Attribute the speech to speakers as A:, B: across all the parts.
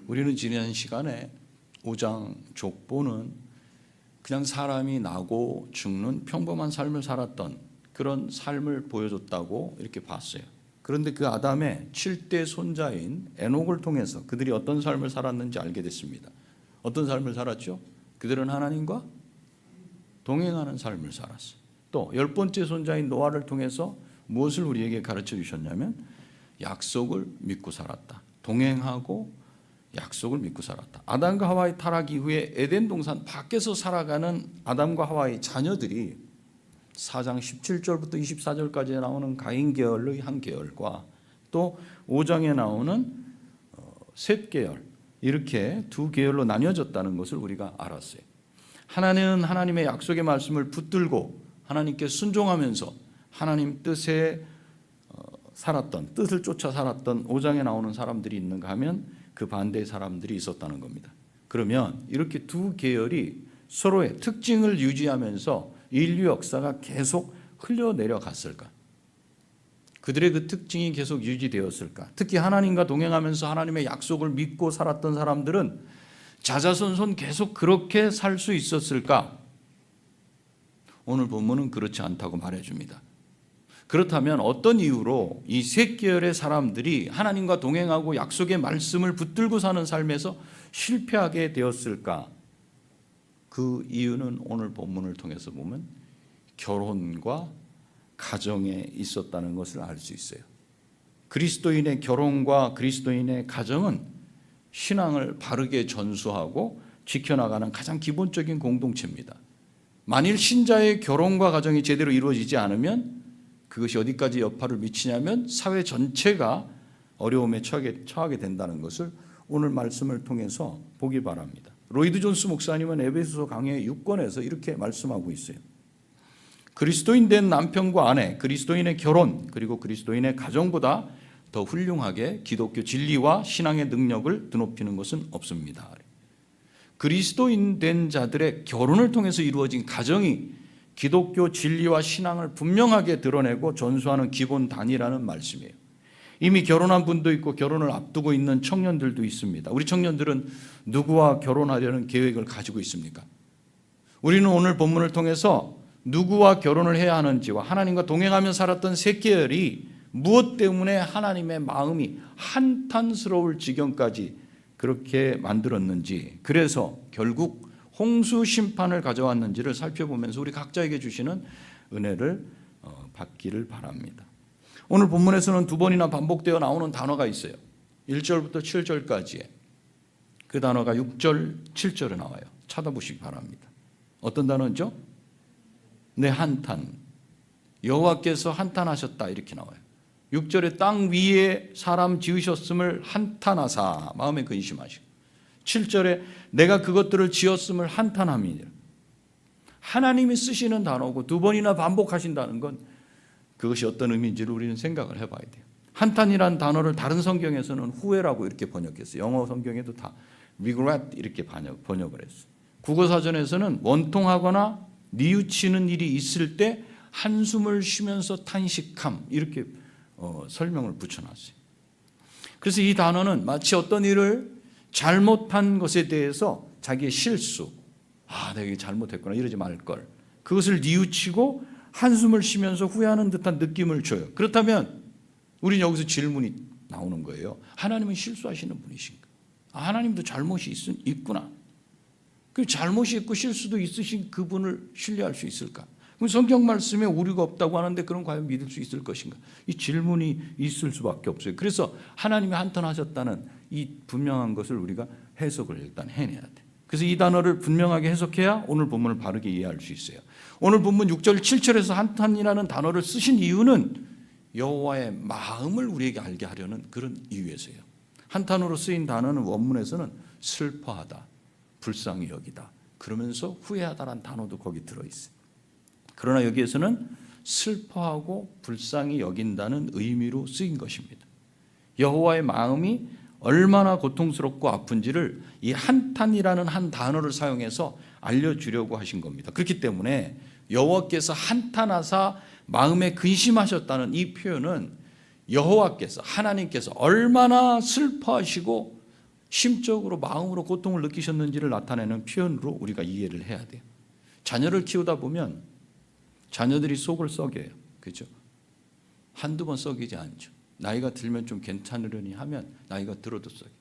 A: 우리는 지난 시간에 5장 족보는 그냥 사람이 나고 죽는 평범한 삶을 살았던 그런 삶을 보여줬다고 이렇게 봤어요. 그런데 그 아담의 7대 손자인 에녹을 통해서 그들이 어떤 삶을 살았는지 알게 됐습니다. 어떤 삶을 살았죠? 그들은 하나님과 동행하는 삶을 살았어요. 또 10번째 손자인 노아를 통해서 무엇을 우리에게 가르쳐 주셨냐면 약속을 믿고 살았다. 동행하고 약속을 믿고 살았다. 아담과 하와의 타락 이후에 에덴 동산 밖에서 살아가는 아담과 하와의 자녀들이 4장 17절부터 24절까지 나오는 가인 계열의 한 계열과 또 5장에 나오는 셋 계열, 이렇게 두 계열로 나뉘어졌다는 것을 우리가 알았어요. 하나는 하나님의 약속의 말씀을 붙들고 하나님께 순종하면서 하나님 뜻에 살았던, 뜻을 쫓아 살았던 5장에 나오는 사람들이 있는가 하면 그 반대의 사람들이 있었다는 겁니다. 그러면 이렇게 두 계열이 서로의 특징을 유지하면서 인류 역사가 계속 흘러내려갔을까? 그들의 그 특징이 계속 유지되었을까? 특히 하나님과 동행하면서 하나님의 약속을 믿고 살았던 사람들은 자자손손 계속 그렇게 살 수 있었을까? 오늘 본문은 그렇지 않다고 말해줍니다. 그렇다면 어떤 이유로 이 셋 계열의 사람들이 하나님과 동행하고 약속의 말씀을 붙들고 사는 삶에서 실패하게 되었을까? 그 이유는 오늘 본문을 통해서 보면 결혼과 가정에 있었다는 것을 알 수 있어요. 그리스도인의 결혼과 그리스도인의 가정은 신앙을 바르게 전수하고 지켜나가는 가장 기본적인 공동체입니다. 만일 신자의 결혼과 가정이 제대로 이루어지지 않으면 그것이 어디까지 여파를 미치냐면 사회 전체가 어려움에 처하게 된다는 것을 오늘 말씀을 통해서 보기 바랍니다. 로이드 존스 목사님은 에베소서 강해 6권에서 이렇게 말씀하고 있어요. 그리스도인 된 남편과 아내, 그리스도인의 결혼, 그리고 그리스도인의 가정보다 더 훌륭하게 기독교 진리와 신앙의 능력을 드높이는 것은 없습니다. 그리스도인 된 자들의 결혼을 통해서 이루어진 가정이 기독교 진리와 신앙을 분명하게 드러내고 전수하는 기본 단위라는 말씀이에요. 이미 결혼한 분도 있고 결혼을 앞두고 있는 청년들도 있습니다. 우리 청년들은 누구와 결혼하려는 계획을 가지고 있습니까? 우리는 오늘 본문을 통해서 누구와 결혼을 해야 하는지와 하나님과 동행하며 살았던 셋 계열이 무엇 때문에 하나님의 마음이 한탄스러울 지경까지 그렇게 만들었는지, 그래서 결국 홍수 심판을 가져왔는지를 살펴보면서 우리 각자에게 주시는 은혜를 받기를 바랍니다. 오늘 본문에서는 두 번이나 반복되어 나오는 단어가 있어요. 1절부터 7절까지에 그 단어가 6절, 7절에 나와요. 찾아보시기 바랍니다. 어떤 단어죠? 네, 한탄. 여호와께서 한탄하셨다 이렇게 나와요. 6절에 땅 위에 사람 지으셨음을 한탄하사 마음에 근심하시고, 7절에 내가 그것들을 지었음을 한탄함이니라. 하나님이 쓰시는 단어고 두 번이나 반복하신다는 건 그것이 어떤 의미인지를 우리는 생각을 해봐야 돼요. 한탄이라는 단어를 다른 성경에서는 후회라고 이렇게 번역했어요. 영어 성경에도 다 regret 이렇게 번역을 했어요. 국어사전에서는 원통하거나 뉘우치는 일이 있을 때 한숨을 쉬면서 탄식함 이렇게 설명을 붙여놨어요. 그래서 이 단어는 마치 어떤 일을 잘못한 것에 대해서 자기의 실수, 내가 이게 잘못했구나 이러지 말걸, 그것을 뉘우치고 한숨을 쉬면서 후회하는 듯한 느낌을 줘요. 그렇다면 우리는 여기서 질문이 나오는 거예요. 하나님은 실수하시는 분이신가? 하나님도 잘못이 있구나. 그 잘못이 있고 실수도 있으신 그분을 신뢰할 수 있을까? 그럼 성경 말씀에 오류가 없다고 하는데 그럼 과연 믿을 수 있을 것인가? 이 질문이 있을 수밖에 없어요. 그래서 하나님이 한탄하셨다는 이 분명한 것을 우리가 해석을 일단 해내야 돼. 그래서 이 단어를 분명하게 해석해야 오늘 본문을 바르게 이해할 수 있어요. 오늘 본문 6절, 7절에서 한탄이라는 단어를 쓰신 이유는 여호와의 마음을 우리에게 알게 하려는 그런 이유에서요. 한탄으로 쓰인 단어는 원문에서는 슬퍼하다, 불쌍히 여기다, 그러면서 후회하다라는 단어도 거기 들어있어요. 그러나 여기에서는 슬퍼하고 불쌍히 여긴다는 의미로 쓰인 것입니다. 여호와의 마음이 얼마나 고통스럽고 아픈지를 이 한탄이라는 한 단어를 사용해서 알려주려고 하신 겁니다. 그렇기 때문에 여호와께서 한탄하사 마음에 근심하셨다는 이 표현은 여호와께서, 하나님께서 얼마나 슬퍼하시고 심적으로 마음으로 고통을 느끼셨는지를 나타내는 표현으로 우리가 이해를 해야 돼요. 자녀를 키우다 보면 자녀들이 속을 썩여요. 그렇죠? 한두 번 썩이지 않죠. 나이가 들면 좀 괜찮으려니 하면 나이가 들어도 썩여요.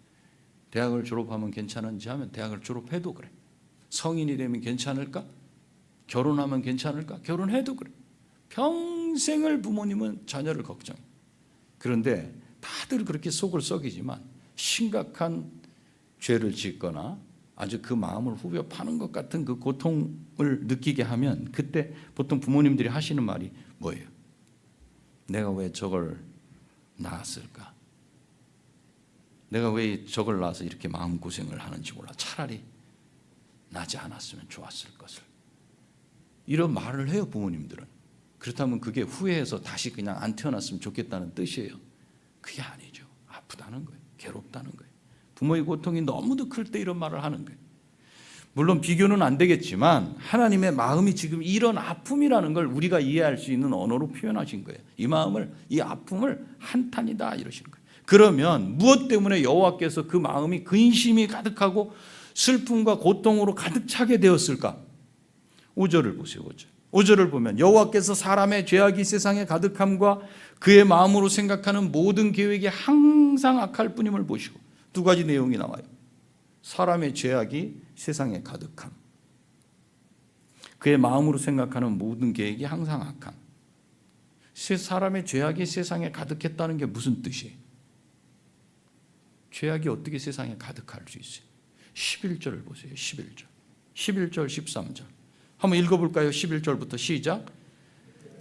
A: 대학을 졸업하면 괜찮은지 하면 대학을 졸업해도 그래. 성인이 되면 괜찮을까? 결혼하면 괜찮을까? 결혼해도 그래. 평생을 부모님은 자녀를 걱정해요. 그런데 다들 그렇게 속을 썩이지만 심각한 죄를 짓거나 아주 그 마음을 후벼 파는 것 같은 그 고통을 느끼게 하면 그때 보통 부모님들이 하시는 말이 뭐예요? 내가 왜 저걸 낳았을까? 내가 왜 저걸 낳아서 이렇게 마음고생을 하는지 몰라. 차라리 나지 않았으면 좋았을 것을. 이런 말을 해요, 부모님들은. 그렇다면 그게 후회해서 다시 그냥 안 태어났으면 좋겠다는 뜻이에요. 그게 아니죠. 아프다는 거예요. 괴롭다는 거예요. 부모의 고통이 너무도 클 때 이런 말을 하는 거예요. 물론 비교는 안 되겠지만 하나님의 마음이 지금 이런 아픔이라는 걸 우리가 이해할 수 있는 언어로 표현하신 거예요. 이 마음을, 이 아픔을 한탄이다 이러시는 거예요. 그러면 무엇 때문에 여호와께서 그 마음이 근심이 가득하고 슬픔과 고통으로 가득 차게 되었을까? 5절을 보세요. 5절을 보면 여호와께서 사람의 죄악이 세상에 가득함과 그의 마음으로 생각하는 모든 계획이 항상 악할 뿐임을 보시고, 두 가지 내용이 나와요. 사람의 죄악이 세상에 가득함, 그의 마음으로 생각하는 모든 계획이 항상 악함. 사람의 죄악이 세상에 가득했다는 게 무슨 뜻이에요? 죄악이 어떻게 세상에 가득할 수 있어요? 11절을 보세요. 11절, 13절 한번 읽어볼까요? 11절부터 시작.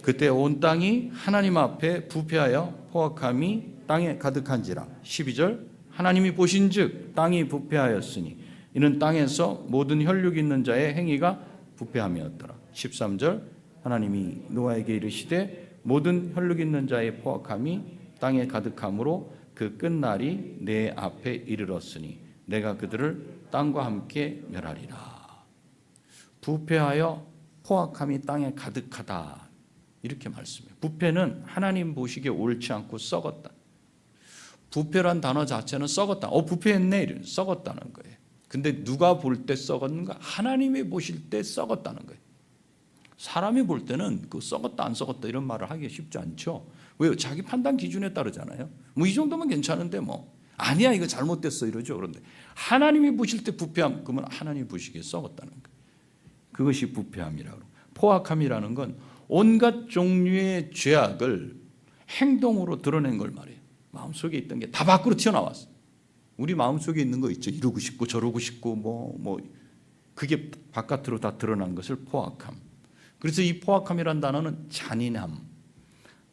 A: 그때 온 땅이 하나님 앞에 부패하여 포악함이 땅에 가득한지라. 12절, 하나님이 보신즉 땅이 부패하였으니 이는 땅에서 모든 혈육 있는 자의 행위가 부패함이었더라. 13절, 하나님이 노아에게 이르시되 모든 혈육 있는 자의 포악함이 땅에 가득함으로 그 끝날이 내 앞에 이르렀으니 내가 그들을 땅과 함께 멸하리라. 부패하여 포악함이 땅에 가득하다 이렇게 말씀해요. 부패는 하나님 보시기에 옳지 않고 썩었다. 부패란 단어 자체는 썩었다. 부패했네 이런 썩었다는 거예요. 근데 누가 볼 때 썩었는가? 하나님이 보실 때 썩었다는 거예요. 사람이 볼 때는 그 썩었다 안 썩었다 이런 말을 하기 쉽지 않죠. 왜요? 자기 판단 기준에 따르잖아요. 뭐 이 정도면 괜찮은데 뭐 아니야 이거 잘못됐어 이러죠. 그런데 하나님이 보실 때 부패함, 그러면 하나님이 보시기에 썩었다는 거예요. 그것이 부패함이라고. 포악함이라는 건 온갖 종류의 죄악을 행동으로 드러낸 걸 말이에요. 마음속에 있던 게 다 밖으로 튀어나왔어. 우리 마음속에 있는 거 있죠. 이러고 싶고 저러고 싶고 뭐 그게 바깥으로 다 드러난 것을 포악함. 그래서 이 포악함이란 단어는 잔인함,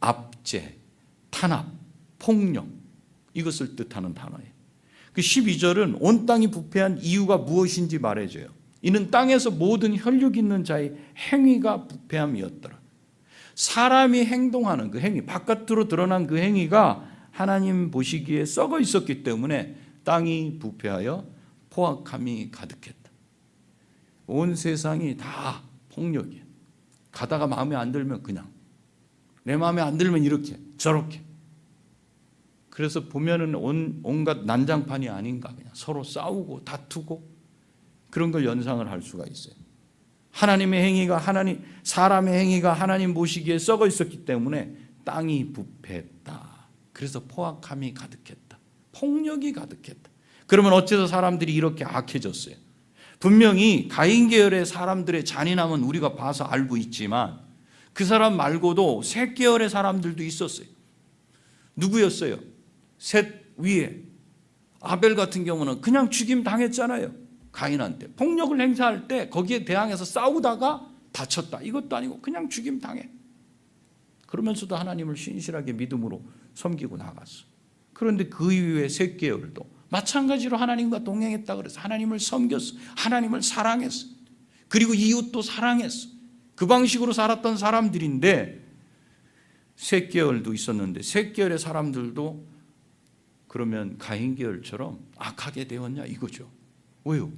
A: 압제, 탄압, 폭력 이것을 뜻하는 단어예요. 그 12절은 온 땅이 부패한 이유가 무엇인지 말해줘요. 이는 땅에서 모든 혈육 있는 자의 행위가 부패함이었더라. 사람이 행동하는 그 행위, 바깥으로 드러난 그 행위가 하나님 보시기에 썩어 있었기 때문에 땅이 부패하여 포악함이 가득했다. 온 세상이 다 폭력이에요. 가다가 마음에 안 들면 그냥, 내 마음에 안 들면 이렇게 저렇게. 그래서 보면은 온갖 난장판이 아닌가, 그냥 서로 싸우고 다투고 그런 걸 연상을 할 수가 있어요. 하나님의 행위가 사람의 행위가 하나님 보시기에 썩어 있었기 때문에 땅이 부패했다. 그래서 포악함이 가득했다. 폭력이 가득했다. 그러면 어째서 사람들이 이렇게 악해졌어요? 분명히 가인 계열의 사람들의 잔인함은 우리가 봐서 알고 있지만 그 사람 말고도 셋 계열의 사람들도 있었어요. 누구였어요? 셋 위에 아벨 같은 경우는 그냥 죽임 당했잖아요. 가인한테 폭력을 행사할 때 거기에 대항해서 싸우다가 다쳤다. 이것도 아니고 그냥 죽임 당해. 그러면서도 하나님을 신실하게 믿음으로 섬기고 나갔어. 그런데 그 이후에 셋 계열도 마찬가지로 하나님과 동행했다 그래서 하나님을 섬겼어. 하나님을 사랑했어. 그리고 이웃도 사랑했어. 그 방식으로 살았던 사람들인데 셋 계열도 있었는데 셋 계열의 사람들도 그러면 가인 계열처럼 악하게 되었냐 이거죠. 왜요?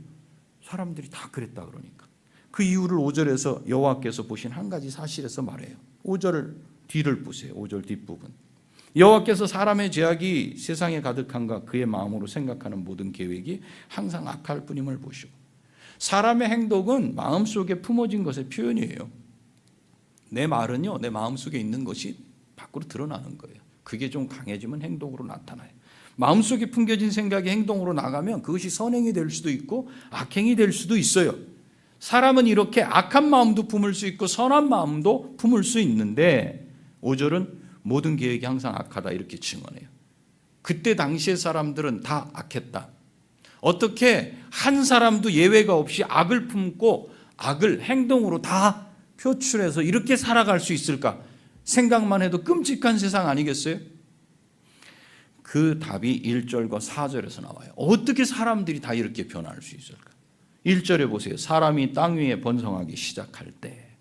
A: 사람들이 다 그랬다 그러니까. 그 이유를 5절에서 여호와께서 보신 한 가지 사실에서 말해요. 5절 뒤를 보세요. 5절 뒷부분. 여호와께서 사람의 죄악이 세상에 가득한가 그의 마음으로 생각하는 모든 계획이 항상 악할 뿐임을 보시고. 사람의 행동은 마음속에 품어진 것의 표현이에요. 내 말은요, 내 마음속에 있는 것이 밖으로 드러나는 거예요. 그게 좀 강해지면 행동으로 나타나요. 마음속에 품겨진 생각이 행동으로 나가면 그것이 선행이 될 수도 있고 악행이 될 수도 있어요. 사람은 이렇게 악한 마음도 품을 수 있고 선한 마음도 품을 수 있는데 5절은 모든 계획이 항상 악하다 이렇게 증언해요. 그때 당시의 사람들은 다 악했다. 어떻게 한 사람도 예외가 없이 악을 품고 악을 행동으로 다 표출해서 이렇게 살아갈 수 있을까? 생각만 해도 끔찍한 세상 아니겠어요? 그 답이 1절과 4절에서 나와요. 어떻게 사람들이 다 이렇게 변할 수 있을까? 1절에 보세요. 사람이 땅 위에 번성하기 시작할 때,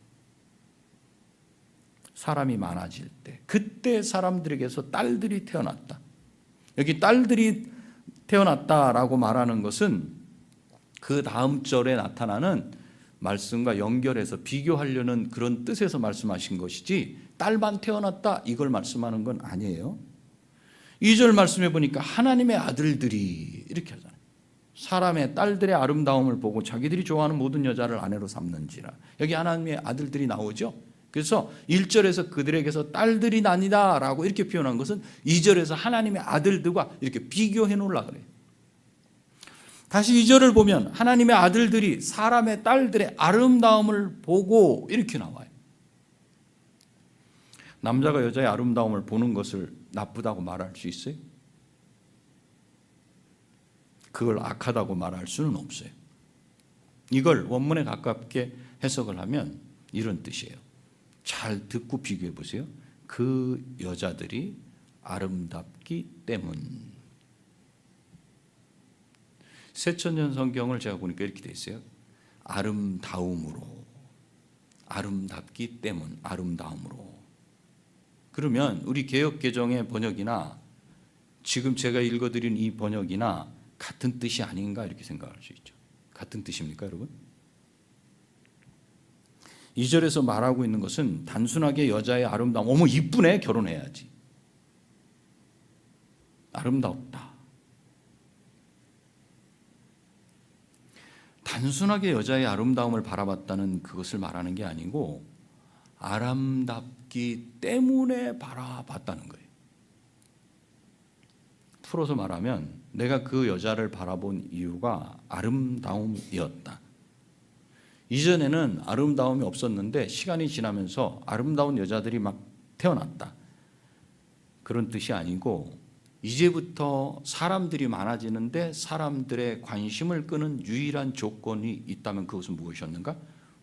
A: 사람이 많아질 때, 그때 사람들에게서 딸들이 태어났다. 여기 딸들이 태어났다라고 말하는 것은 그 다음 절에 나타나는 말씀과 연결해서 비교하려는 그런 뜻에서 말씀하신 것이지 딸만 태어났다 이걸 말씀하는 건 아니에요. 2절 말씀해 보니까 하나님의 아들들이 이렇게 하잖아요. 사람의 딸들의 아름다움을 보고 자기들이 좋아하는 모든 여자를 아내로 삼는지라. 여기 하나님의 아들들이 나오죠. 그래서 1절에서 그들에게서 딸들이 나니다 라고 이렇게 표현한 것은 2절에서 하나님의 아들들과 이렇게 비교해 놓으려고 그래요. 다시 2절을 보면 하나님의 아들들이 사람의 딸들의 아름다움을 보고 이렇게 나와요. 남자가 여자의 아름다움을 보는 것을 나쁘다고 말할 수 있어요? 그걸 악하다고 말할 수는 없어요. 이걸 원문에 가깝게 해석을 하면 이런 뜻이에요. 잘 듣고 비교해 보세요. 그 여자들이 아름답기 때문. 새천년 성경을 제가 보니까 이렇게 돼 있어요. 아름다움으로, 아름답기 때문, 아름다움으로. 그러면 우리 개역개정의 번역이나 지금 제가 읽어드린 이 번역이나 같은 뜻이 아닌가 이렇게 생각할 수 있죠. 같은 뜻입니까, 여러분? 2절에서 말하고 있는 것은 단순하게 여자의 아름다움, 어머 이쁘네, 결혼해야지. 아름답다. 단순하게 여자의 아름다움을 바라봤다는 그것을 말하는 게 아니고 아름답기 때문에 바라봤다는 거예요. 풀어서 말하면 내가 그 여자를 바라본 이유가 아름다움이었다. 이전에는 아름다움이 없었는데 시간이 지나면서 아름다운 여자들이 막 태어났다. 그런 뜻이 아니고 이제부터 사람들이 많아지는데 사람들의 관심을 끄는 유일한 조건이 있다면 그것은 무엇이었는가?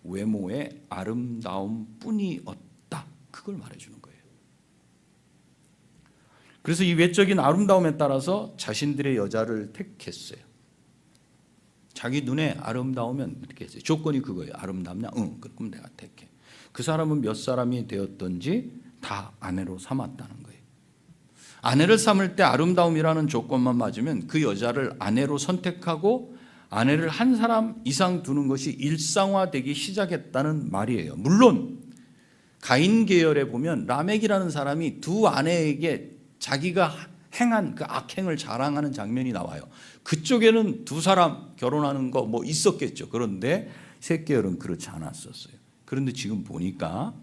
A: 외모의 아름다움뿐이었다. 그걸 말해주는 거예요. 그래서 이 외적인 아름다움에 따라서 자신들의 여자를 택했어요. 자기 눈에 아름다우면 어떻게 했어요? 조건이 그거예요. 아름답냐? 응, 그럼 내가 택해. 그 사람은 몇 사람이 되었든지 다 아내로 삼았다는 거예요. 아내를 삼을 때 아름다움이라는 조건만 맞으면 그 여자를 아내로 선택하고 아내를 한 사람 이상 두는 것이 일상화되기 시작했다는 말이에요. 물론 가인 계열에 보면 라멕이라는 사람이 두 아내에게 자기가 행한 그 악행을 자랑하는 장면이 나와요. 그쪽에는 두 사람 결혼하는 거 뭐 있었겠죠. 그런데 셋 계열은 그렇지 않았었어요. 그런데 지금 보니까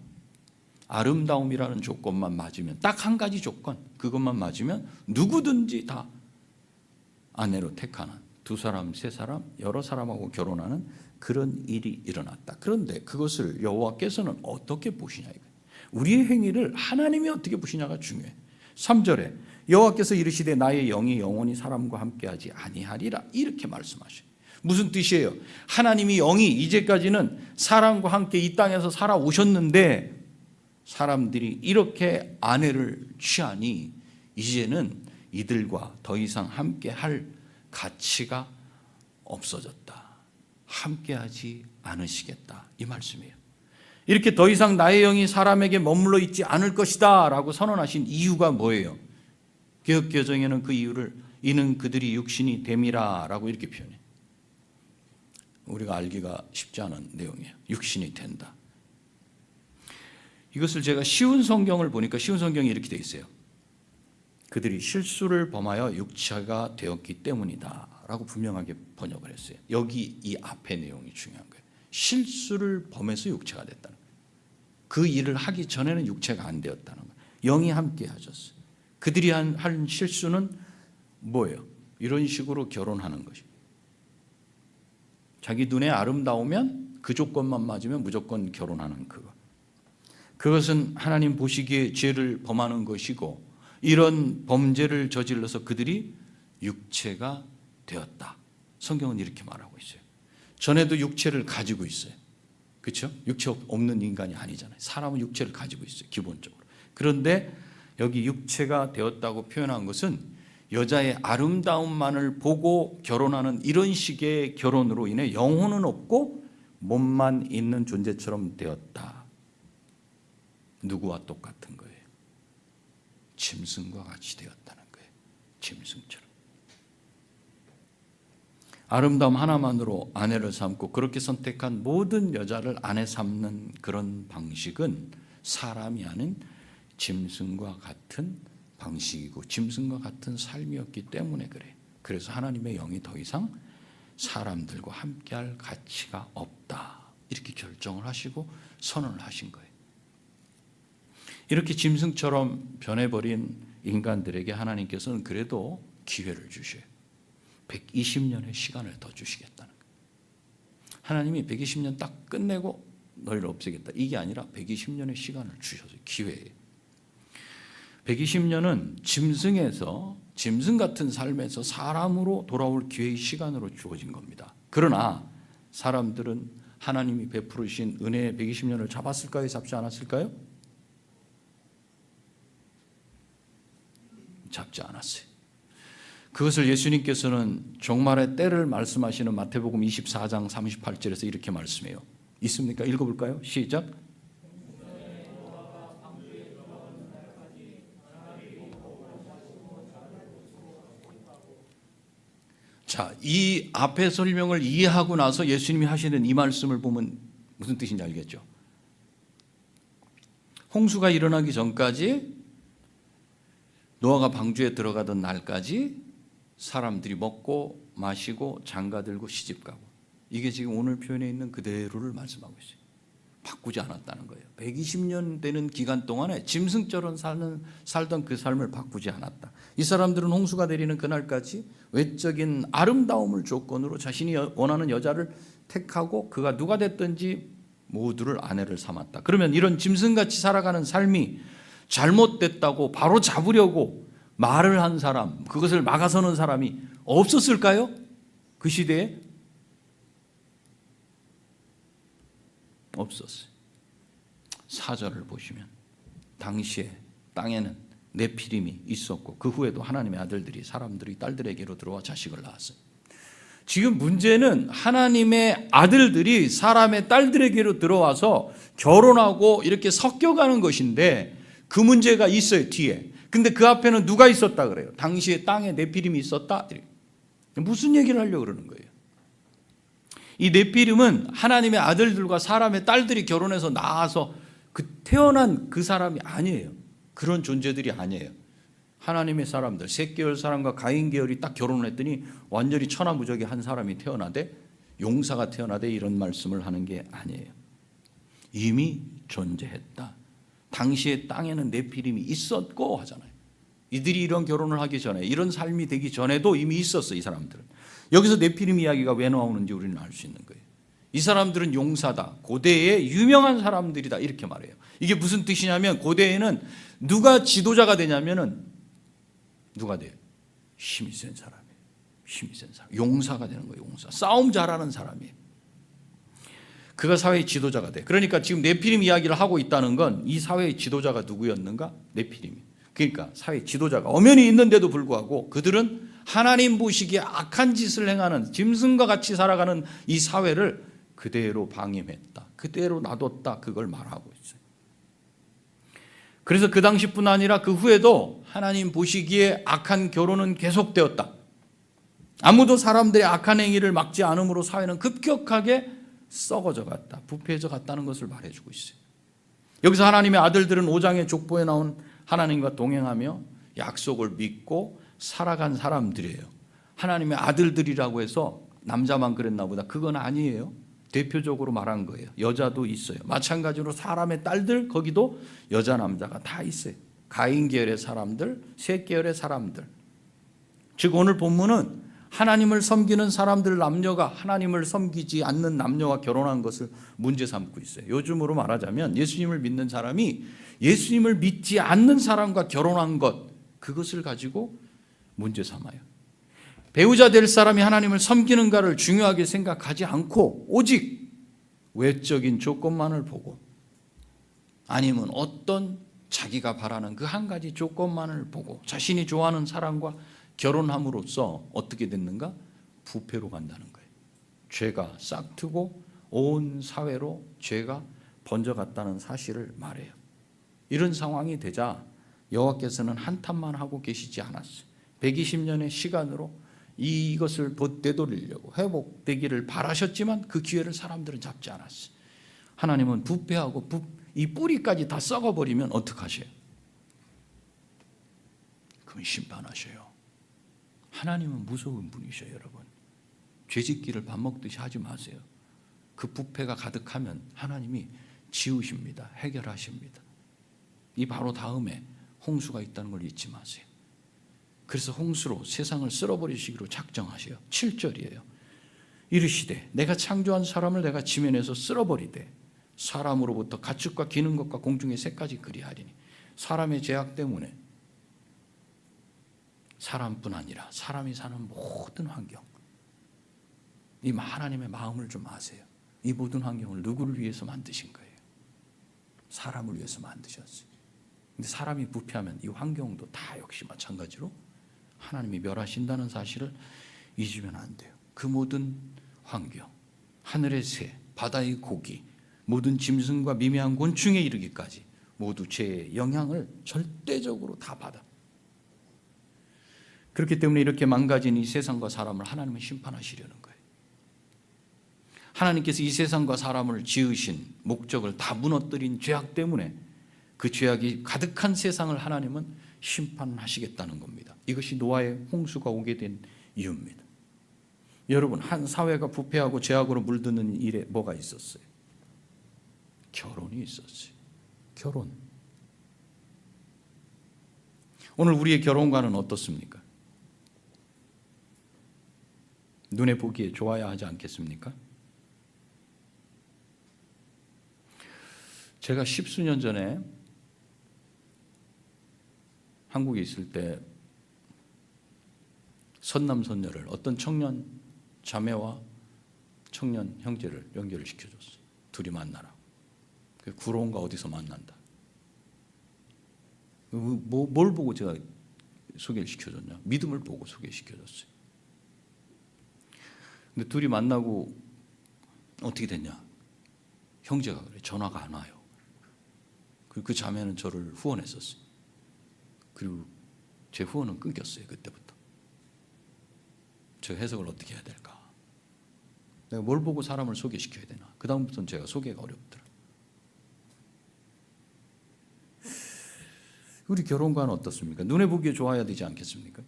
A: 아름다움이라는 조건만 맞으면 딱 한 가지 조건, 그것만 맞으면 누구든지 다 아내로 택하는 두 사람, 세 사람, 여러 사람하고 결혼하는 그런 일이 일어났다. 그런데 그것을 여호와께서는 어떻게 보시냐 이거예요. 우리의 행위를 하나님이 어떻게 보시냐가 중요해. 3절에 여호와께서 이르시되 나의 영이 영원히 사람과 함께하지 아니하리라 이렇게 말씀하셔요. 무슨 뜻이에요? 하나님이 영이 이제까지는 사람과 함께 이 땅에서 살아오셨는데 사람들이 이렇게 아내를 취하니 이제는 이들과 더 이상 함께할 가치가 없어졌다. 함께하지 않으시겠다 이 말씀이에요. 이렇게 더 이상 나의 영이 사람에게 머물러 있지 않을 것이다 라고 선언하신 이유가 뭐예요? 개역개정에는 그 이유를 이는 그들이 육신이 됨이라 라고 이렇게 표현해요. 우리가 알기가 쉽지 않은 내용이에요. 육신이 된다. 이것을 제가 쉬운 성경을 보니까 쉬운 성경이 이렇게 돼 있어요. 그들이 실수를 범하여 육체가 되었기 때문이다 라고 분명하게 번역을 했어요. 여기 이 앞의 내용이 중요한 거예요. 실수를 범해서 육체가 됐다는 거예요. 그 일을 하기 전에는 육체가 안 되었다는 거예요. 영이 함께 하셨어요. 그들이 한 실수는 뭐예요? 이런 식으로 결혼하는 것이에요. 자기 눈에 아름다우면 그 조건만 맞으면 무조건 결혼하는 그거. 그것은 하나님 보시기에 죄를 범하는 것이고, 이런 범죄를 저질러서 그들이 육체가 되었다. 성경은 이렇게 말하고 있어요. 전에도 육체를 가지고 있어요. 그렇죠? 육체 없는 인간이 아니잖아요. 사람은 육체를 가지고 있어요, 기본적으로. 그런데 여기 육체가 되었다고 표현한 것은 여자의 아름다움만을 보고 결혼하는 이런 식의 결혼으로 인해 영혼은 없고 몸만 있는 존재처럼 되었다. 누구와 똑같은 거예요? 짐승과 같이 되었다는 거예요. 짐승처럼. 아름다움 하나만으로 아내를 삼고 그렇게 선택한 모든 여자를 아내 삼는 그런 방식은 사람이 아닌 짐승과 같은 방식이고 짐승과 같은 삶이었기 때문에 그래. 그래서 하나님의 영이 더 이상 사람들과 함께할 가치가 없다. 이렇게 결정을 하시고 선언을 하신 거예요. 이렇게 짐승처럼 변해버린 인간들에게 하나님께서는 그래도 기회를 주셔요. 120년의 시간을 더 주시겠다는 거예요. 하나님이 120년 딱 끝내고 너희를 없애겠다. 이게 아니라 120년의 시간을 주셔서 기회예요. 120년은 짐승에서 짐승 같은 삶에서 사람으로 돌아올 기회의 시간으로 주어진 겁니다. 그러나 사람들은 하나님이 베푸르신 은혜의 120년을 잡았을까요? 잡지 않았을까요? 잡지 않았어요. 그것을 예수님께서는 종말의 때를 말씀하시는 마태복음 24장 38절에서 이렇게 말씀해요. 있습니까? 읽어볼까요? 시작. 자, 이 앞의 설명을 이해하고 나서 예수님이 하시는 이 말씀을 보면 무슨 뜻인지 알겠죠? 홍수가 일어나기 전까지, 노아가 방주에 들어가던 날까지 사람들이 먹고 마시고 장가들고 시집가고, 이게 지금 오늘 표현에 있는 그대로를 말씀하고 있어요. 바꾸지 않았다는 거예요. 120년 되는 기간 동안에 짐승처럼 살던 그 삶을 바꾸지 않았다. 이 사람들은 홍수가 내리는 그날까지 외적인 아름다움을 조건으로 자신이 원하는 여자를 택하고 그가 누가 됐든지 모두를 아내를 삼았다. 그러면 이런 짐승같이 살아가는 삶이 잘못됐다고 바로 잡으려고 말을 한 사람, 그것을 막아서는 사람이 없었을까요? 그 시대에? 없었어요. 4절을 보시면 당시에 땅에는 네피림이 있었고 그 후에도 하나님의 아들들이 사람들이 딸들에게로 들어와 자식을 낳았어요. 지금 문제는 하나님의 아들들이 사람의 딸들에게로 들어와서 결혼하고 이렇게 섞여가는 것인데, 그 문제가 있어요, 뒤에. 근데 그 앞에는 누가 있었다 그래요? 당시에 땅에 네피림이 있었다? 무슨 얘기를 하려고 그러는 거예요? 이 네피림은 하나님의 아들들과 사람의 딸들이 결혼해서 낳아서 태어난 그 사람이 아니에요. 그런 존재들이 아니에요. 하나님의 사람들, 셋 계열 사람과 가인 계열이 딱 결혼을 했더니 완전히 천하무적의 한 사람이 태어나되, 용사가 태어나되, 이런 말씀을 하는 게 아니에요. 이미 존재했다. 당시에 땅에는 네피림이 있었고 하잖아요. 이들이 이런 결혼을 하기 전에, 이런 삶이 되기 전에도 이미 있었어, 이 사람들은. 여기서 네피림 이야기가 왜 나오는지 우리는 알 수 있는 거예요. 이 사람들은 용사다, 고대의 유명한 사람들이다, 이렇게 말해요. 이게 무슨 뜻이냐면, 고대에는 누가 지도자가 되냐면은 누가 돼요? 힘이 센 사람이에요. 힘이 센 사람. 용사가 되는 거예요, 용사. 싸움 잘하는 사람이에요. 그가 사회의 지도자가 돼. 그러니까 지금 네피림 이야기를 하고 있다는 건 이 사회의 지도자가 누구였는가? 네피림이. 그러니까 사회 지도자가 엄연히 있는데도 불구하고 그들은 하나님 보시기에 악한 짓을 행하는, 짐승과 같이 살아가는 이 사회를 그대로 방임했다, 그대로 놔뒀다, 그걸 말하고 있어요. 그래서 그 당시뿐 아니라 그 후에도 하나님 보시기에 악한 결혼은 계속되었다. 아무도 사람들의 악한 행위를 막지 않음으로 사회는 급격하게 썩어져 갔다, 부패해져 갔다는 것을 말해주고 있어요. 여기서 하나님의 아들들은 5장의 족보에 나온 하나님과 동행하며 약속을 믿고 살아간 사람들이에요. 하나님의 아들들이라고 해서 남자만 그랬나 보다. 그건 아니에요. 대표적으로 말한 거예요. 여자도 있어요. 마찬가지로 사람의 딸들, 거기도 여자 남자가 다 있어요. 가인 계열의 사람들, 셋 계열의 사람들. 즉 오늘 본문은 하나님을 섬기는 사람들, 남녀가 하나님을 섬기지 않는 남녀와 결혼한 것을 문제 삼고 있어요. 요즘으로 말하자면 예수님을 믿는 사람이 예수님을 믿지 않는 사람과 결혼한 것, 그것을 가지고 문제 삼아요. 배우자 될 사람이 하나님을 섬기는가를 중요하게 생각하지 않고 오직 외적인 조건만을 보고, 아니면 어떤 자기가 바라는 그 한 가지 조건만을 보고 자신이 좋아하는 사람과 결혼함으로써 어떻게 됐는가? 부패로 간다는 거예요. 죄가 싹트고 온 사회로 죄가 번져갔다는 사실을 말해요. 이런 상황이 되자 여호와께서는 한탄만 하고 계시지 않았어요. 120년의 시간으로 이것을 되돌리려고 회복되기를 바라셨지만 그 기회를 사람들은 잡지 않았어요. 하나님은 부패하고 이 뿌리까지 다 썩어버리면 어떡하셔요? 그럼 심판하셔요. 하나님은 무서운 분이셔요, 여러분. 죄짓기를 밥 먹듯이 하지 마세요. 그 부패가 가득하면 하나님이 지우십니다. 해결하십니다. 이 바로 다음에 홍수가 있다는 걸 잊지 마세요. 그래서 홍수로 세상을 쓸어버리시기로 작정하셔요. 7절이에요. 이르시되 내가 창조한 사람을 내가 지면에서 쓸어버리되 사람으로부터 가축과 기는 것과 공중의 새까지 그리하리니. 사람의 죄악 때문에 사람뿐 아니라 사람이 사는 모든 환경, 이 하나님의 마음을 좀 아세요. 이 모든 환경을 누구를 위해서 만드신 거예요? 사람을 위해서 만드셨어요. 근데 사람이 부패하면 이 환경도 다 역시 마찬가지로 하나님이 멸하신다는 사실을 잊으면 안 돼요. 그 모든 환경, 하늘의 새, 바다의 고기, 모든 짐승과 미미한 곤충에 이르기까지 모두 죄의 영향을 절대적으로 다 받아. 그렇기 때문에 이렇게 망가진 이 세상과 사람을 하나님은 심판하시려는 거예요. 하나님께서 이 세상과 사람을 지으신 목적을 다 무너뜨린 죄악 때문에 그 죄악이 가득한 세상을 하나님은 심판하시겠다는 겁니다. 이것이 노아의 홍수가 오게 된 이유입니다. 여러분, 한 사회가 부패하고 죄악으로 물드는 일에 뭐가 있었어요? 결혼이 있었어요. 결혼. 오늘 우리의 결혼관은 어떻습니까? 눈에 보기에 좋아야 하지 않겠습니까? 제가 10수년 전에 한국에 있을 때 선남선녀를, 어떤 청년 자매와 청년 형제를 연결을 시켜줬어요. 둘이 만나라. 구로원가 어디서 만난다. 뭘 보고 제가 소개를 시켜줬냐? 믿음을 보고 소개시켜줬어요. 근데 둘이 만나고 어떻게 됐냐? 형제가 그래. 전화가 안 와요. 그 자매는 저를 후원했었어요. 그리고 제 후원은 끊겼어요. 그때부터. 저 해석을 어떻게 해야 될까? 내가 뭘 보고 사람을 소개시켜야 되나? 그 다음부터는 제가 소개가 어렵더라. 우리 결혼관은 어떻습니까? 눈에 보기에 좋아야 되지 않겠습니까?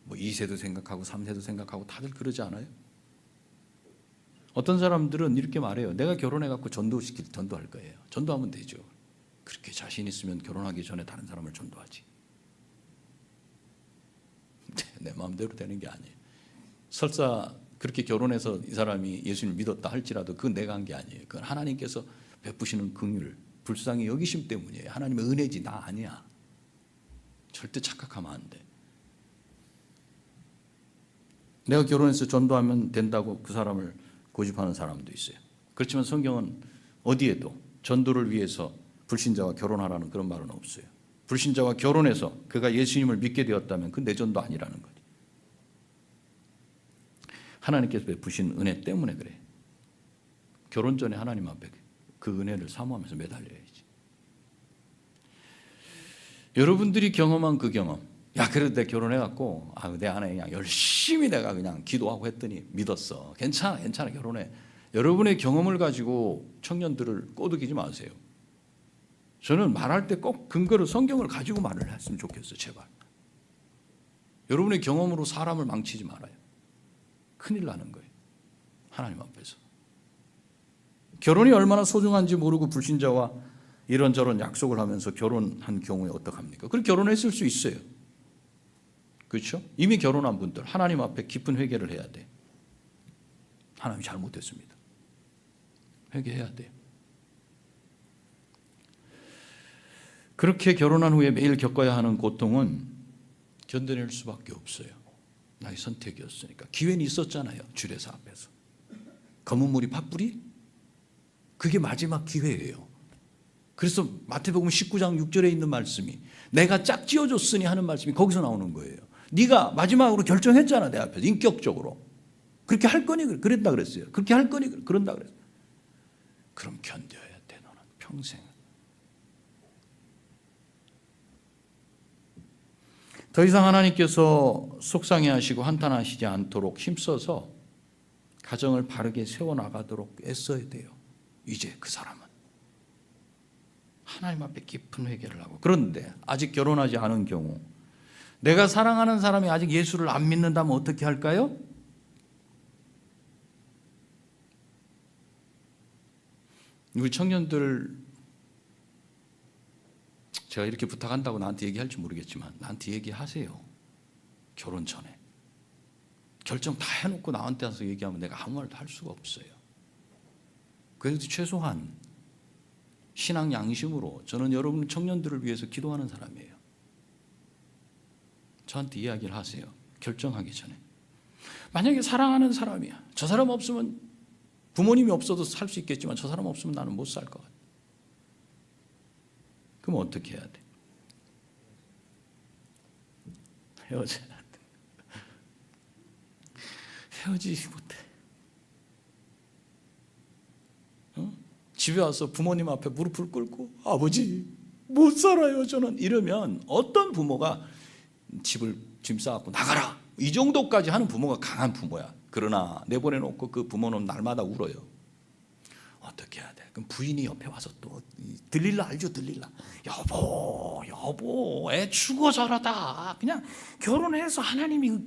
A: 뭐 2세도 생각하고 3세도 생각하고 다들 그러지 않아요? 어떤 사람들은 이렇게 말해요. 내가 결혼해갖고 전도할 거예요. 전도하면 되죠. 그렇게 자신 있으면 결혼하기 전에 다른 사람을 전도하지. 내 마음대로 되는 게 아니에요. 설사 그렇게 결혼해서 이 사람이 예수님을 믿었다 할지라도 그건 내가 한 게 아니에요. 그건 하나님께서 베푸시는 긍휼, 불쌍히 여기심 때문이에요. 하나님의 은혜지 나 아니야. 절대 착각하면 안 돼. 내가 결혼해서 전도하면 된다고 그 사람을 고집하는 사람도 있어요. 그렇지만 성경은 어디에도 전도를 위해서 불신자와 결혼하라는 그런 말은 없어요. 불신자와 결혼해서 그가 예수님을 믿게 되었다면 그건 내 전도 아니라는 거죠. 하나님께서 베푸신 은혜 때문에 그래. 결혼 전에 하나님 앞에 그 은혜를 사모하면서 매달려야지. 여러분들이 경험한 그 경험, 야 그래도 내가 결혼해갖고 내 아내 그냥 열심히 내가 그냥 기도하고 했더니 믿었어. 괜찮아 결혼해. 여러분의 경험을 가지고 청년들을 꼬드기지 마세요. 저는 말할 때 꼭 근거를 성경을 가지고 말을 했으면 좋겠어요. 제발. 여러분의 경험으로 사람을 망치지 말아요. 큰일 나는 거예요. 하나님 앞에서. 결혼이 얼마나 소중한지 모르고 불신자와 이런저런 약속을 하면서 결혼한 경우에 어떡합니까? 그렇게 결혼했을 수 있어요. 그렇죠? 이미 결혼한 분들 하나님 앞에 깊은 회개를 해야 돼. 하나님 잘못했습니다. 회개해야 돼요. 그렇게 결혼한 후에 매일 겪어야 하는 고통은 견뎌낼 수밖에 없어요. 나의 선택이었으니까. 기회는 있었잖아요. 주례사 앞에서. 검은 물이 팥불이? 그게 마지막 기회예요. 그래서 마태복음 19장 6절에 있는 말씀이 내가 짝지어줬으니 하는 말씀이 거기서 나오는 거예요. 네가 마지막으로 결정했잖아. 내 앞에서 인격적으로. 그렇게 할 거니 그랬다 그랬어요. 그렇게 할 거니 그런다 그랬어요. 그럼 견뎌야 돼. 너는 평생. 더 이상 하나님께서 속상해하시고 한탄하시지 않도록 힘써서 가정을 바르게 세워나가도록 애써야 돼요. 이제 그 사람은 하나님 앞에 깊은 회개를 하고. 그런데 아직 결혼하지 않은 경우 내가 사랑하는 사람이 아직 예수를 안 믿는다면 어떻게 할까요? 우리 청년들, 제가 이렇게 부탁한다고 나한테 얘기할지 모르겠지만 나한테 얘기하세요. 결혼 전에. 결정 다 해놓고 나한테 와서 얘기하면 내가 아무 말도 할 수가 없어요. 그래도 최소한 신앙 양심으로 저는 여러분 청년들을 위해서 기도하는 사람이에요. 저한테 이야기를 하세요. 결정하기 전에. 만약에 사랑하는 사람이야. 저 사람 없으면 부모님이 없어도 살 수 있겠지만 저 사람 없으면 나는 못 살 것 같아. 그럼 어떻게 해야 돼? 헤어져야 돼. 헤어지지 못해. 집에 와서 부모님 앞에 무릎을 꿇고 아버지 못 살아요 저는 이러면 어떤 부모가 짐 싸갖고 나가라 이 정도까지 하는 부모가 강한 부모야. 그러나 내보내놓고 그 부모는 날마다 울어요. 어떻게 해야 돼? 그럼 부인이 옆에 와서 또 들릴라 알죠? 들릴라 여보 애 죽어 저러다 그냥 결혼해서 하나님이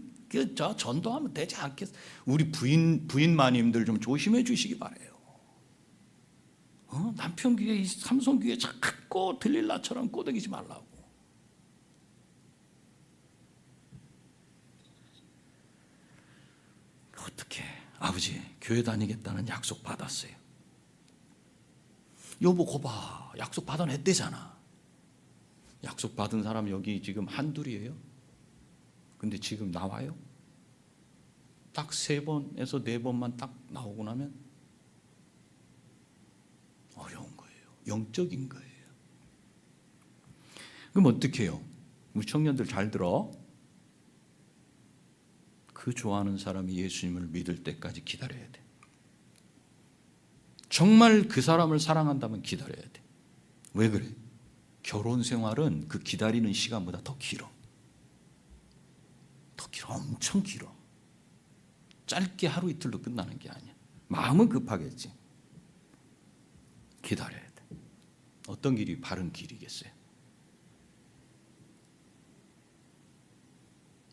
A: 저 전도하면 되지 않겠어? 우리 부인마님들 좀 조심해 주시기 바래요. 남편 귀에 삼손 귀에 자꾸 들릴라처럼 꼬드기지 말라고. 어떻게 아버지 교회 다니겠다는 약속 받았어요. 여보 거봐 약속 받아냈대잖아. 약속 받은 사람 여기 지금 한둘이에요. 근데 지금 나와요? 딱 3번에서 4번만 딱 나오고 나면 어려운 거예요. 영적인 거예요. 그럼 어떻게 해요? 우리 청년들 잘 들어. 그 좋아하는 사람이 예수님을 믿을 때까지 기다려야 돼. 정말 그 사람을 사랑한다면 기다려야 돼. 왜 그래? 결혼 생활은 그 기다리는 시간보다 더 길어. 더 길어. 엄청 길어. 짧게 하루 이틀로 끝나는 게 아니야. 마음은 급하겠지. 기다려야 돼. 어떤 길이 바른 길이겠어요?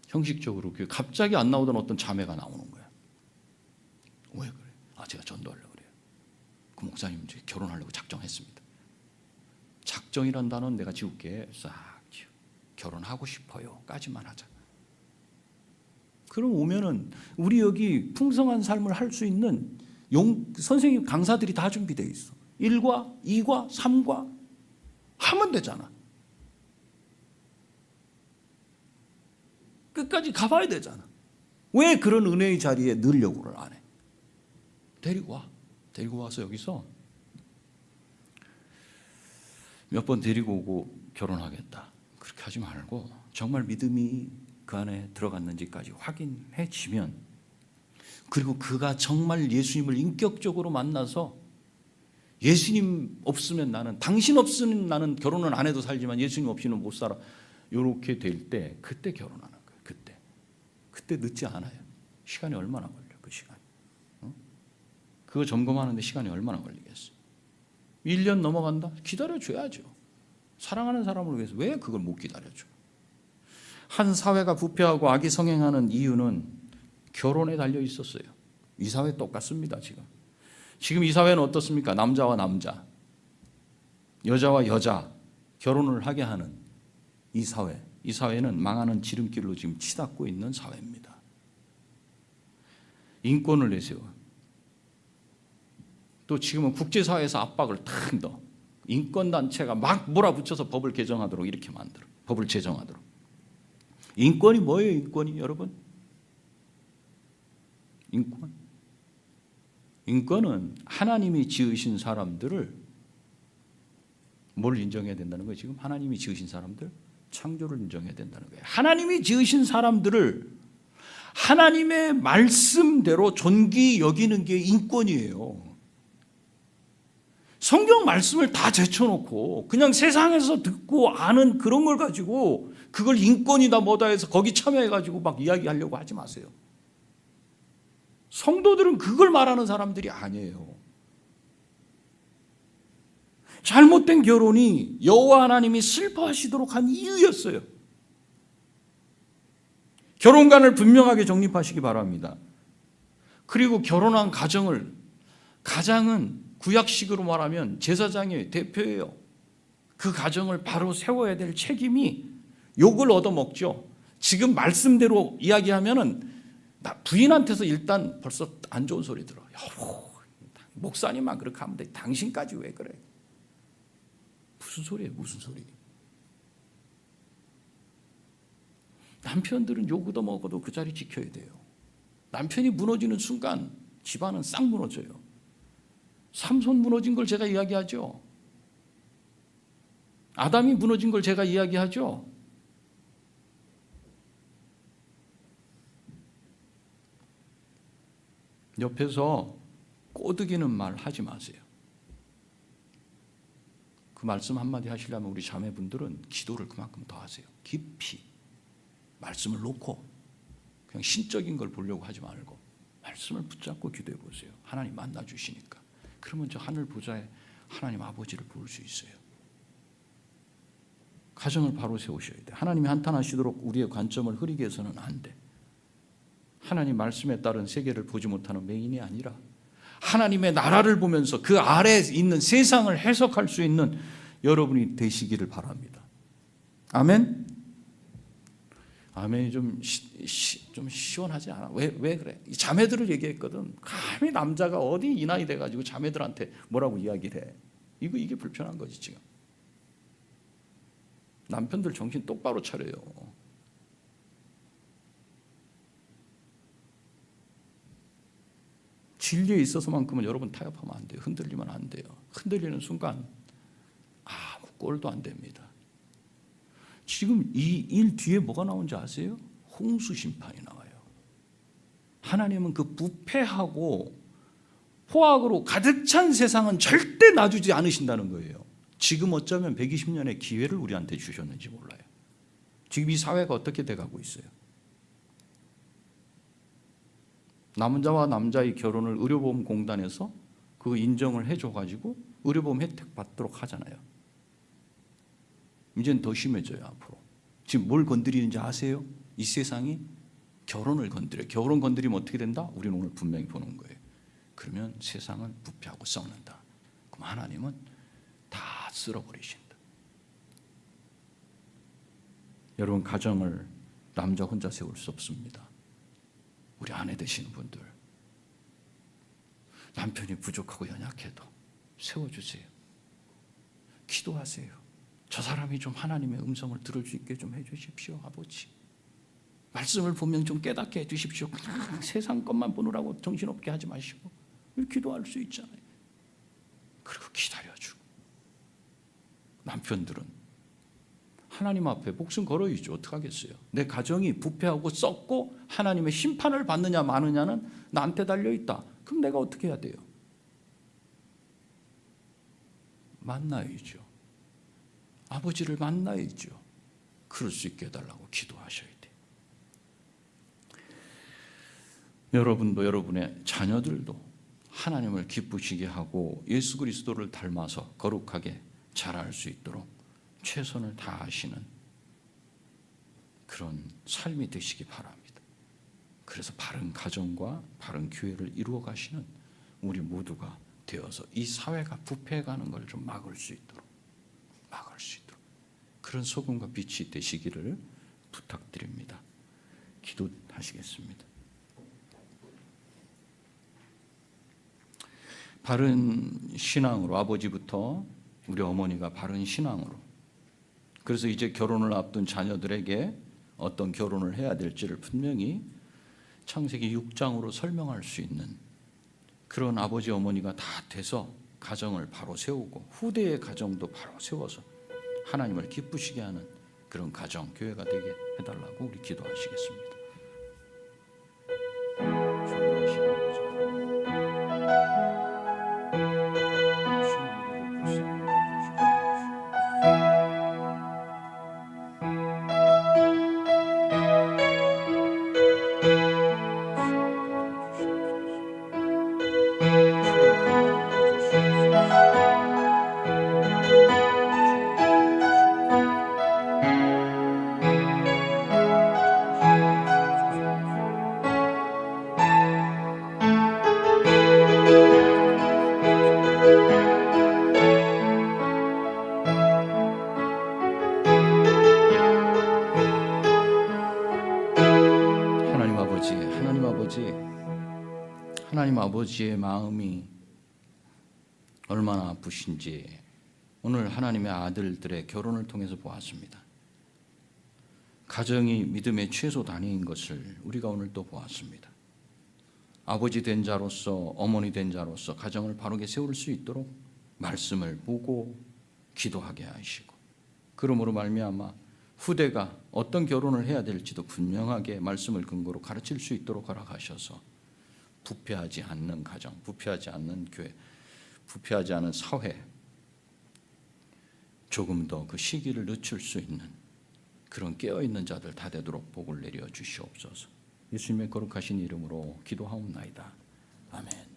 A: 형식적으로 갑자기 안 나오던 어떤 자매가 나오는 거야. 왜 그래? 제가 전도하려고 그래요. 그 목사님 이제 결혼하려고 작정했습니다. 작정이란 단어는 내가 지울게. 싹 결혼하고 싶어요. 까지만 하자. 그럼 오면은 우리 여기 풍성한 삶을 할 수 있는 선생님 강사들이 다 준비되어 있어. 1과 2과 3과 하면 되잖아. 끝까지 가봐야 되잖아. 왜 그런 은혜의 자리에 늘 요구를 안 해? 데리고 와. 데리고 와서 여기서 몇 번 데리고 오고 결혼하겠다. 그렇게 하지 말고 정말 믿음이 그 안에 들어갔는지까지 확인해지면, 그리고 그가 정말 예수님을 인격적으로 만나서 예수님 없으면 나는, 당신 없으면 나는 결혼은 안 해도 살지만 예수님 없이는 못 살아, 이렇게 될 때 그때 결혼하는 거예요. 그때 늦지 않아요. 시간이 얼마나 걸려? 그 시간. 그거 점검하는데 시간이 얼마나 걸리겠어? 1년 넘어간다? 기다려줘야죠. 사랑하는 사람을 위해서 왜 그걸 못 기다려줘? 한 사회가 부패하고 악이 성행하는 이유는 결혼에 달려 있었어요. 이 사회 똑같습니다. 지금 이 사회는 어떻습니까? 남자와 남자, 여자와 여자 결혼을 하게 하는 이 사회는 망하는 지름길로 지금 치닫고 있는 사회입니다. 인권을 내세워. 또 지금은 국제사회에서 압박을 탁 넣어. 인권단체가 막 몰아붙여서 법을 개정하도록 이렇게 만들어. 법을 제정하도록. 인권이 뭐예요? 인권이 여러분? 인권은 하나님이 지으신 사람들을 뭘 인정해야 된다는 거예요? 지금 하나님이 지으신 사람들? 창조를 인정해야 된다는 거예요. 하나님이 지으신 사람들을 하나님의 말씀대로 존귀 여기는 게 인권이에요. 성경 말씀을 다 제쳐놓고 그냥 세상에서 듣고 아는 그런 걸 가지고 그걸 인권이다 뭐다 해서 거기 참여해가지고 막 이야기하려고 하지 마세요. 성도들은 그걸 말하는 사람들이 아니에요. 잘못된 결혼이 여호와 하나님이 슬퍼하시도록 한 이유였어요. 결혼관을 분명하게 정립하시기 바랍니다. 그리고 결혼한 가정은 구약식으로 말하면 제사장의 대표예요. 그 가정을 바로 세워야 될 책임이 욕을 얻어먹죠. 지금 말씀대로 이야기하면은 부인한테서 일단 벌써 안 좋은 소리 들어. 목사님만 그렇게 하면 돼. 당신까지 왜 그래? 무슨 소리예요? 무슨 소리? 남편들은 욕 얻어먹어도 그 자리 지켜야 돼요. 남편이 무너지는 순간 집안은 싹 무너져요. 삼손 무너진 걸 제가 이야기하죠. 아담이 무너진 걸 제가 이야기하죠. 옆에서 꼬드기는 말 하지 마세요. 그 말씀 한마디 하시려면 우리 자매분들은 기도를 그만큼 더 하세요. 깊이 말씀을 놓고 그냥 신적인 걸 보려고 하지 말고 말씀을 붙잡고 기도해 보세요. 하나님 만나 주시니까. 그러면 저 하늘 보좌에 하나님 아버지를 볼 수 있어요. 가정을 바로 세우셔야 돼. 하나님이 한탄하시도록 우리의 관점을 흐리게 해서는 안 돼. 하나님 말씀에 따른 세계를 보지 못하는 맹인이 아니라 하나님의 나라를 보면서 그 아래에 있는 세상을 해석할 수 있는 여러분이 되시기를 바랍니다. 아멘? 아멘이 좀 시원하지 않아? 왜 그래? 자매들을 얘기했거든. 감히 남자가 어디 이 나이 돼가지고 자매들한테 뭐라고 이야기를 해? 이게 불편한 거지 지금. 남편들 정신 똑바로 차려요. 진리에 있어서만큼은 여러분 타협하면 안 돼요. 흔들리면 안 돼요. 흔들리는 순간 아무 꼴도 안 됩니다. 지금 이 일 뒤에 뭐가 나온지 아세요? 홍수 심판이 나와요. 하나님은 그 부패하고 포악으로 가득 찬 세상은 절대 놔주지 않으신다는 거예요. 지금 어쩌면 120년의 기회를 우리한테 주셨는지 몰라요. 지금 이 사회가 어떻게 돼가고 있어요? 남자와 남자의 결혼을 의료보험공단에서 그거 인정을 해줘가지고 의료보험 혜택 받도록 하잖아요. 이제는 더 심해져요. 앞으로. 지금 뭘 건드리는지 아세요? 이 세상이 결혼을 건드려요. 결혼 건드리면 어떻게 된다? 우리는 오늘 분명히 보는 거예요. 그러면 세상은 부패하고 썩는다. 그럼 하나님은 다 쓸어버리신다. 여러분, 가정을 남자 혼자 세울 수 없습니다. 우리 아내 되시는 분들, 남편이 부족하고 연약해도 세워주세요. 기도하세요. 저 사람이 좀 하나님의 음성을 들을 수 있게 좀 해주십시오. 아버지, 말씀을 보면 좀 깨닫게 해주십시오. 그냥 세상 것만 보느라고 정신없게 하지 마시고 기도할 수 있잖아요. 그리고 기다려주고. 남편들은 하나님 앞에 목숨 걸어야죠. 어떡하겠어요? 내 가정이 부패하고 썩고 하나님의 심판을 받느냐 마느냐는 나한테 달려있다. 그럼 내가 어떻게 해야 돼요? 만나야죠. 아버지를 만나야죠. 그럴 수 있게 해달라고 기도하셔야 돼요. 여러분도 여러분의 자녀들도 하나님을 기쁘시게 하고 예수 그리스도를 닮아서 거룩하게 자랄 수 있도록 최선을 다하시는 그런 삶이 되시기 바랍니다. 그래서 바른 가정과 바른 교회를 이루어 가시는 우리 모두가 되어서 이 사회가 부패해가는 걸 좀 막을 수 있도록 그런 소금과 빛이 되시기를 부탁드립니다. 기도하시겠습니다. 바른 신앙으로, 아버지부터 우리 어머니가 바른 신앙으로, 그래서 이제 결혼을 앞둔 자녀들에게 어떤 결혼을 해야 될지를 분명히 창세기 6장으로 설명할 수 있는 그런 아버지 어머니가 다 돼서 가정을 바로 세우고 후대의 가정도 바로 세워서 하나님을 기쁘시게 하는 그런 가정, 교회가 되게 해달라고 우리 기도하시겠습니다. 하나님 아버지의 마음이 얼마나 아프신지 오늘 하나님의 아들들의 결혼을 통해서 보았습니다. 가정이 믿음의 최소 단위인 것을 우리가 오늘 또 보았습니다. 아버지 된 자로서, 어머니 된 자로서 가정을 바르게 세울 수 있도록 말씀을 보고 기도하게 하시고, 그러므로 말미암아 후대가 어떤 결혼을 해야 될지도 분명하게 말씀을 근거로 가르칠 수 있도록 허락하셔서 부패하지 않는 가정, 부패하지 않는 교회, 부패하지 않은 사회, 조금 더 그 시기를 늦출 수 있는 그런 깨어있는 자들 다 되도록 복을 내려 주시옵소서. 예수님의 거룩하신 이름으로 기도하옵나이다. 아멘.